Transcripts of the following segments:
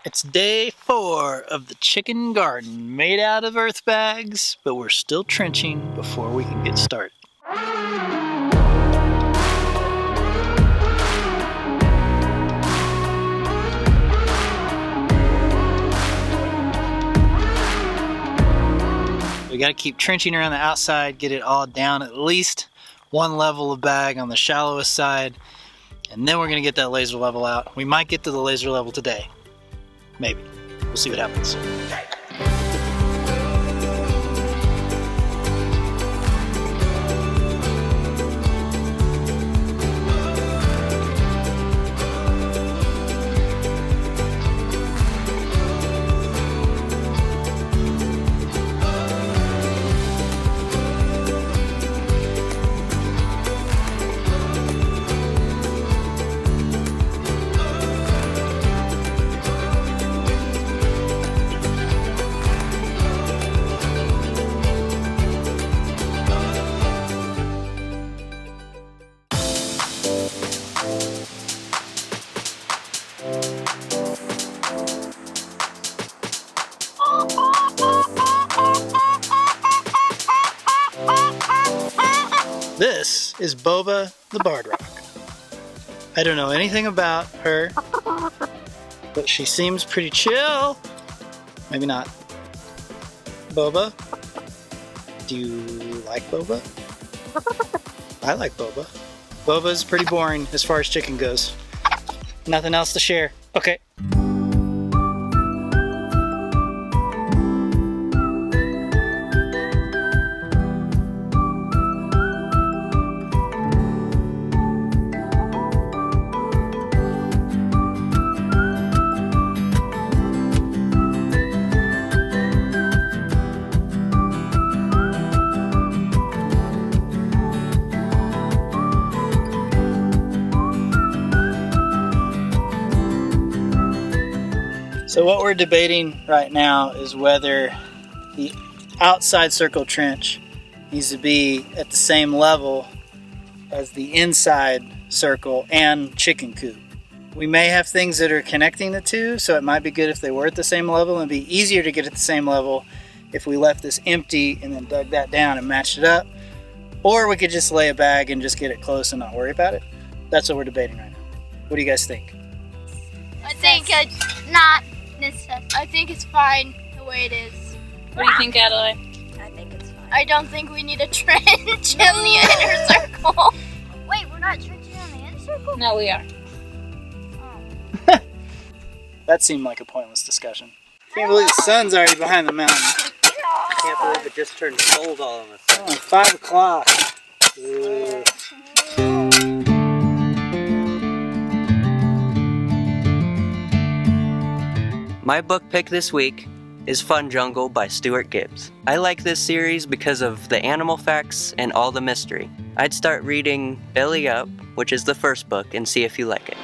It's day 4 of the chicken garden, made out of earth bags, but we're still trenching before we can get started. We gotta keep trenching around the outside, get it all down at least one level of bag on the shallowest side, and then we're gonna get that laser level out. We might get to the laser level today. Maybe. We'll see what happens. This is Boba the barred rock. I don't know anything about her, but she seems pretty chill. Maybe not. Boba? Do you like Boba? I like Boba. Boba's pretty boring as far as chicken goes. Nothing else to share. Okay. So what we're debating right now is whether the outside circle trench needs to be at the same level as the inside circle and chicken coop. We may have things that are connecting the two, so it might be good if they were at the same level, and it'd be easier to get at the same level if we left this empty and then dug that down and matched it up. Or we could just lay a bag and just get it close and not worry about it. That's what we're debating right now. What do you guys think? I think it's not. I think it's fine the way it is. What do you think, Adelaide? I think it's fine. I don't think we need a trench in the inner circle. Wait, we're not trenching on the inner circle? No, we are. Oh. That seemed like a pointless discussion. Can't believe the sun's already behind the mountain. I can't believe it just turned cold all of a sudden. Oh, 5 o'clock. Ugh. My book pick this week is Fun Jungle by Stuart Gibbs. I like this series because of the animal facts and all the mystery. I'd start reading Belly Up, which is the first book, and see if you like it.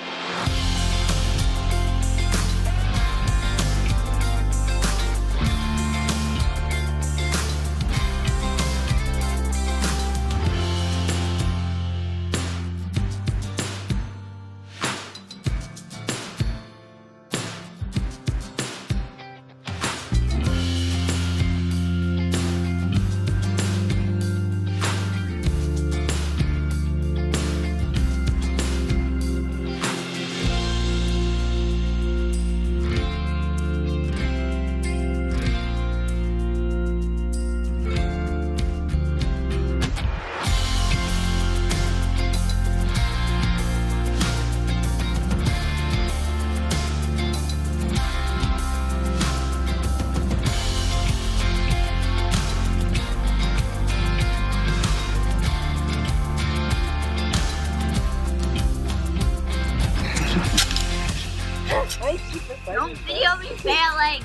Don't video me failing.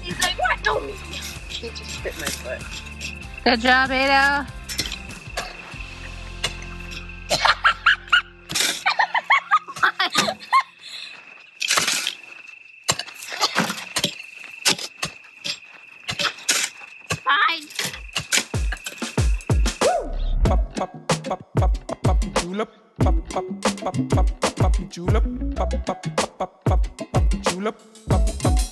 He's like, what? Don't. He just hit my foot. Good job, Ada. Fine. julep, pop pop pop pop pop julep, pop pop pop pop pop julep, pop pop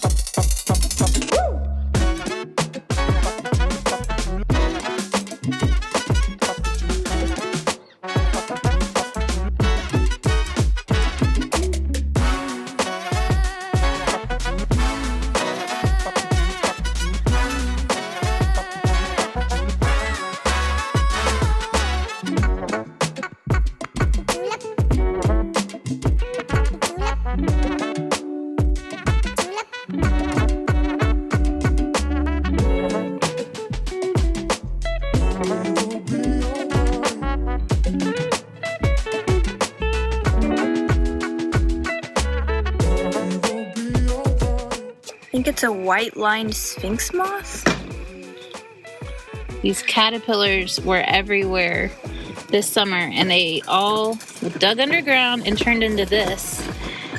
think it's a white-lined sphinx moth. These caterpillars were everywhere this summer, and they all dug underground and turned into this.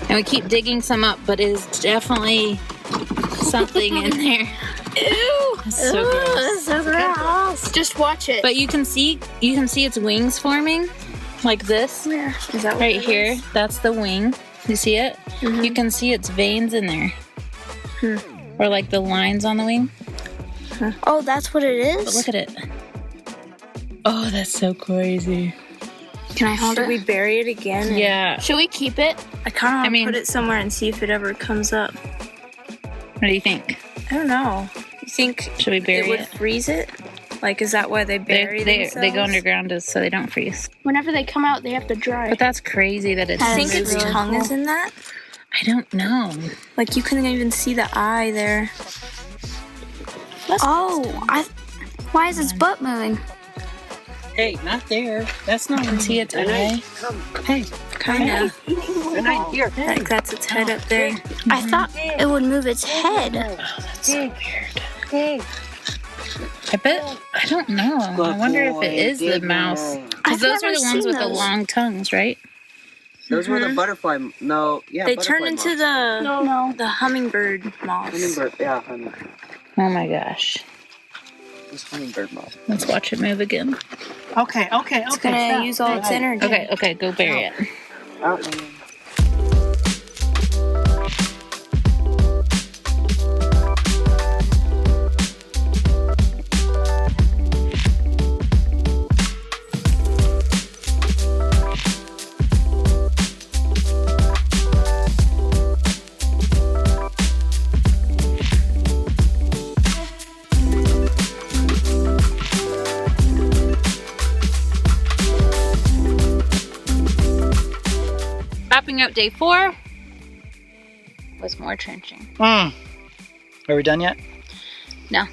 And we keep digging some up, but it is definitely something in there. Ew! It's so gross. That's so gross. Just watch it. But you can see its wings forming, like this. Where? Is that what Right it here? is? That's the wing. You see it? Mhm. You can see its veins in there. Or like the lines on the wing. Oh, that's what it But is? look at it. Oh, that's so crazy. Can I hold Should it? we bury it again? and- Yeah. Should we keep it? I kind of want to mean- put it somewhere and see if it ever comes up. What do you think? I don't know. You think Should we bury it would it? freeze it? Like, is that why they bury They themselves? go underground so they don't freeze. Whenever they come out, they have to dry. But that's crazy that it's I That's think its really tongue cool. is in that. I don't know. Like, you couldn't even see the eye there. Why is its butt moving? Hey, not there. That's not. You can see its eye. Hey, Kind of. here. Like, that's its head up there. I thought it would move its head. Oh, that's so weird. I bet, I don't know. I wonder if it is the mouse. Because I've those never are the ones seen with the those. long tongues, right? Those were the butterfly. No, yeah. They butterfly turn into moths. the hummingbird moths. Hummingbird. Yeah, hummingbird. Oh my gosh. This hummingbird moth. Let's watch it move again. Okay. It's gonna use all its energy. Okay, go bury it. Out. Wrapping up day 4 was more trenching. Are we done yet? No,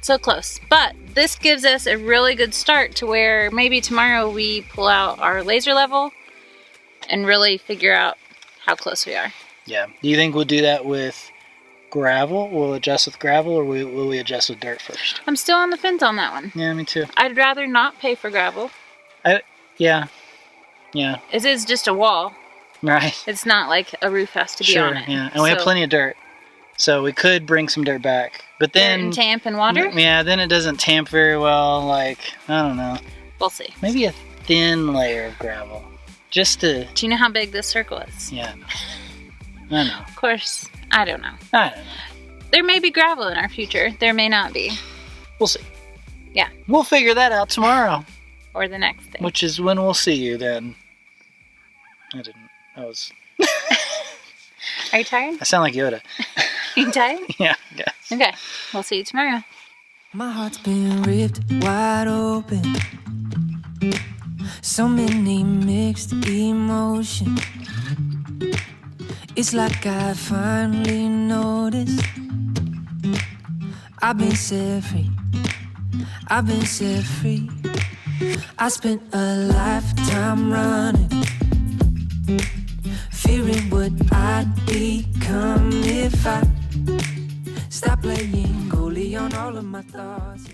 so close. But this gives us a really good start to where maybe tomorrow we pull out our laser level and really figure out how close we are. Yeah. Do you think we'll do that with gravel? We'll adjust with gravel, or will we adjust with dirt first? I'm still on the fence on that one. Yeah, me too. I'd rather not pay for gravel. Yeah. It is just a wall. Right. It's not like a roof has to be Sure. on it. Yeah. And we have So, plenty of dirt, so we could bring some dirt back. But dirt then, and tamp and water. yeah, then it doesn't tamp very well. Like, I don't know. We'll see. Maybe a thin layer of gravel, just to. Do you know how big this circle is? Yeah. I know. Of course, I don't know. I don't know. There may be gravel in our future. There may not be. We'll see. Yeah. We'll figure that out tomorrow, Or the next day. which is when we'll see you then. I didn't. I was. Are you tired? I sound like Yoda. You tired? Yeah. Yeah. Okay. We'll see you tomorrow. My heart's been ripped wide open. So many mixed emotions. It's like I finally noticed I've been set free. I've been set free. I spent a lifetime running, fearing what I'd become if I stopped playing goalie on all of my thoughts.